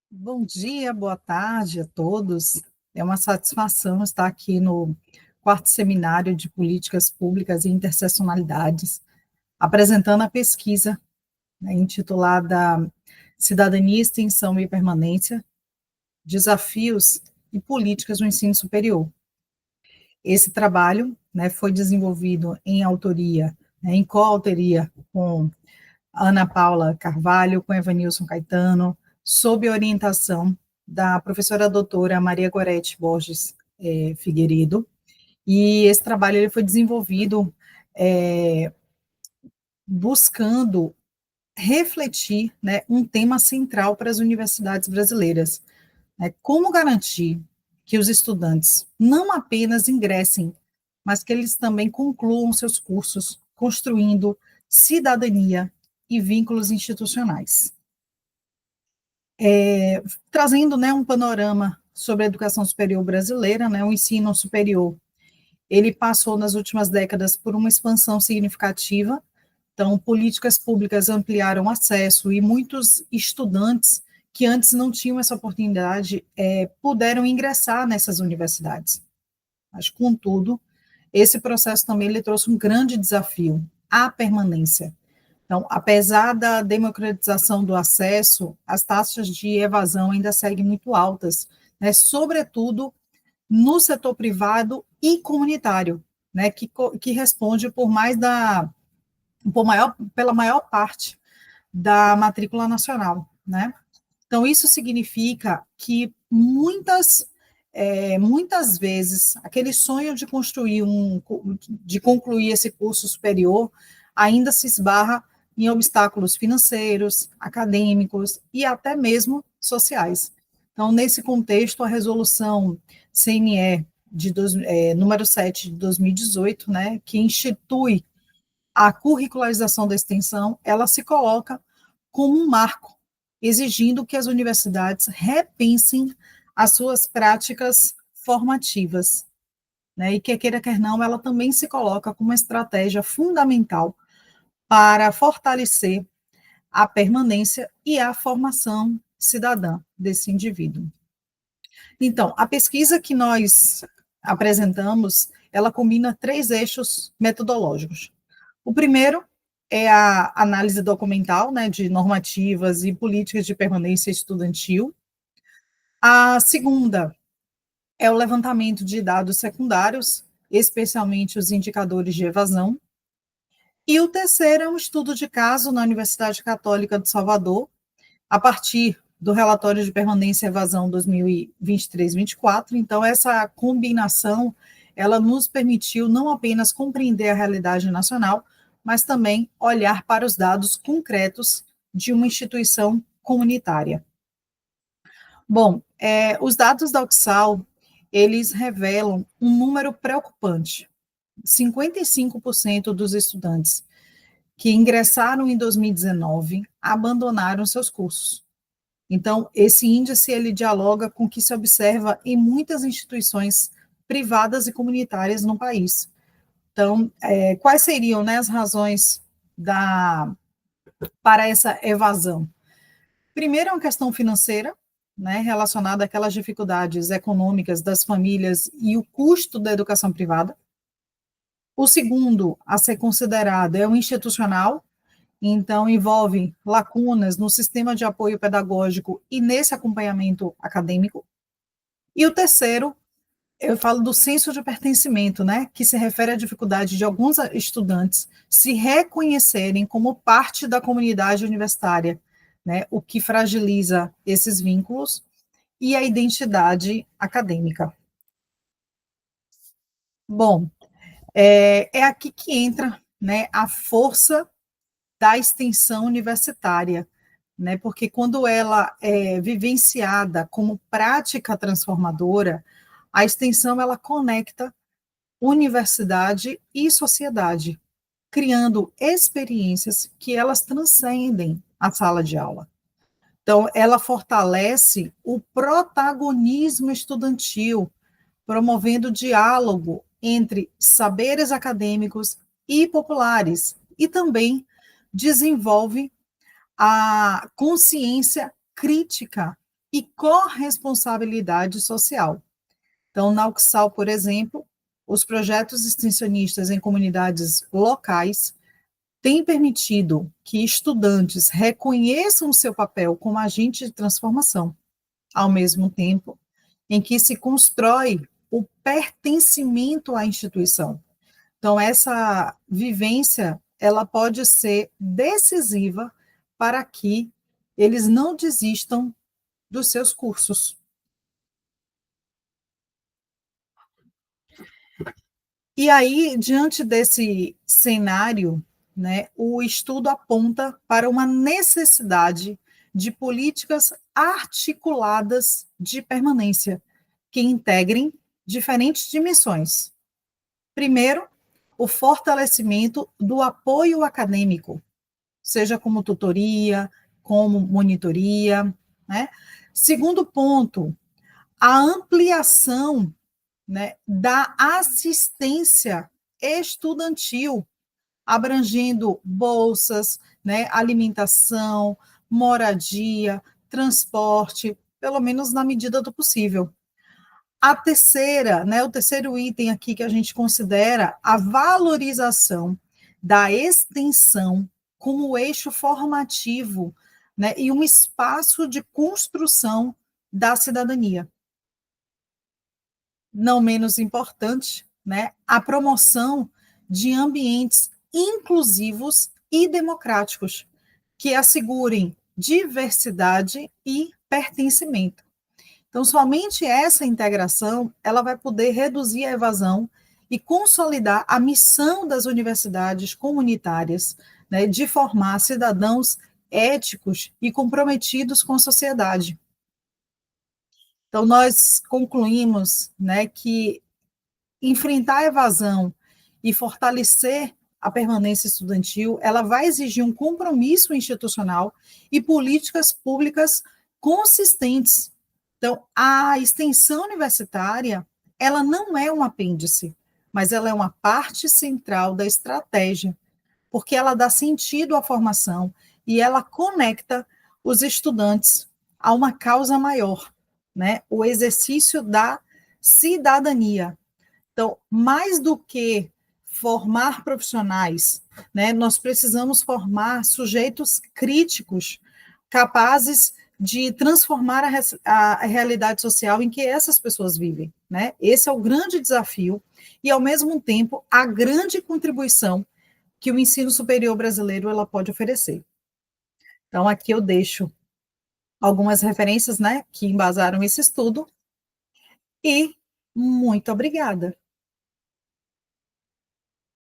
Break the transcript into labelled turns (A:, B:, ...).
A: Bom dia, boa tarde a todos. É uma satisfação estar aqui no quarto seminário de Políticas Públicas e Interseccionalidades, apresentando a pesquisa, né, intitulada Cidadania, Extensão e Permanência, Desafios e Políticas no Ensino Superior. Esse trabalho, né, foi desenvolvido em autoria, né, em coautoria com Ana Paula Carvalho, com Evanilson Caetano, sob orientação da professora doutora Maria Gorete Borges Figueiredo, e esse trabalho ele foi desenvolvido buscando refletir, né, um tema central para as universidades brasileiras, né, como garantir que os estudantes não apenas ingressem, mas que eles também concluam seus cursos, construindo cidadania e vínculos institucionais. Trazendo, né, um panorama sobre a educação superior brasileira, né, o ensino superior, ele passou nas últimas décadas por uma expansão significativa, então políticas públicas ampliaram o acesso e muitos estudantes que antes não tinham essa oportunidade puderam ingressar nessas universidades. Mas, contudo, esse processo também ele trouxe um grande desafio, a permanência. Então, apesar da democratização do acesso, as taxas de evasão ainda seguem muito altas, né, sobretudo no setor privado e comunitário, né, que responde pela maior parte da matrícula nacional, né? Então, isso significa que muitas vezes, aquele sonho de concluir esse curso superior ainda se esbarra em obstáculos financeiros, acadêmicos e até mesmo sociais. Então, nesse contexto, a resolução CNE número 7 de 2018, né, que institui a curricularização da extensão, ela se coloca como um marco, exigindo que as universidades repensem as suas práticas formativas, né? E queira, quer não, ela também se coloca como uma estratégia fundamental para fortalecer a permanência e a formação cidadã desse indivíduo. Então, a pesquisa que nós apresentamos, ela combina três eixos metodológicos. O primeiro é a análise documental, né, de normativas e políticas de permanência estudantil. A segunda é o levantamento de dados secundários, especialmente os indicadores de evasão. E o terceiro é um estudo de caso na Universidade Católica de Salvador, a partir do relatório de permanência e evasão 2023-24. Então, essa combinação, ela nos permitiu não apenas compreender a realidade nacional, mas também olhar para os dados concretos de uma instituição comunitária. Bom, os dados da UXAL, eles revelam um número preocupante. 55% dos estudantes que ingressaram em 2019 abandonaram seus cursos. Então, esse índice ele dialoga com o que se observa em muitas instituições privadas e comunitárias no país. Então, quais seriam, né, as razões para essa evasão? Primeiro, é uma questão financeira, né, relacionada àquelas dificuldades econômicas das famílias e o custo da educação privada. O segundo a ser considerado é o institucional, então envolve lacunas no sistema de apoio pedagógico e nesse acompanhamento acadêmico. E o terceiro, eu falo do senso de pertencimento, né, que se refere à dificuldade de alguns estudantes se reconhecerem como parte da comunidade universitária, né, o que fragiliza esses vínculos e a identidade acadêmica. Bom, é aqui que entra, né, a força da extensão universitária, né, porque quando ela é vivenciada como prática transformadora, a extensão ela conecta universidade e sociedade, criando experiências que elas transcendem a sala de aula. Então, ela fortalece o protagonismo estudantil, promovendo diálogo entre saberes acadêmicos e populares, e também desenvolve a consciência crítica e corresponsabilidade social. Então, na UXAL, por exemplo, os projetos extensionistas em comunidades locais têm permitido que estudantes reconheçam o seu papel como agente de transformação, ao mesmo tempo em que se constrói o pertencimento à instituição. Então, essa vivência, ela pode ser decisiva para que eles não desistam dos seus cursos. E aí, diante desse cenário, né, o estudo aponta para uma necessidade de políticas articuladas de permanência, que integrem diferentes dimensões. Primeiro, o fortalecimento do apoio acadêmico, seja como tutoria, como monitoria, né? Segundo ponto, a ampliação, né, da assistência estudantil, abrangendo bolsas, né, alimentação, moradia, transporte, pelo menos na medida do possível. A terceira, né, o terceiro item aqui que a gente considera a valorização da extensão como eixo formativo, né, e um espaço de construção da cidadania. Não menos importante, né, a promoção de ambientes inclusivos e democráticos que assegurem diversidade e pertencimento. Então, somente essa integração, ela vai poder reduzir a evasão e consolidar a missão das universidades comunitárias, né, de formar cidadãos éticos e comprometidos com a sociedade. Então, nós concluímos, né, que enfrentar a evasão e fortalecer a permanência estudantil, ela vai exigir um compromisso institucional e políticas públicas consistentes. Então, a extensão universitária, ela não é um apêndice, mas ela é uma parte central da estratégia, porque ela dá sentido à formação e ela conecta os estudantes a uma causa maior, né? O exercício da cidadania. Então, mais do que formar profissionais, né, nós precisamos formar sujeitos críticos, capazes de transformar a realidade social em que essas pessoas vivem, né? Esse é o grande desafio e, ao mesmo tempo, a grande contribuição que o ensino superior brasileiro ela pode oferecer. Então, aqui eu deixo algumas referências, né, que embasaram esse estudo e muito obrigada.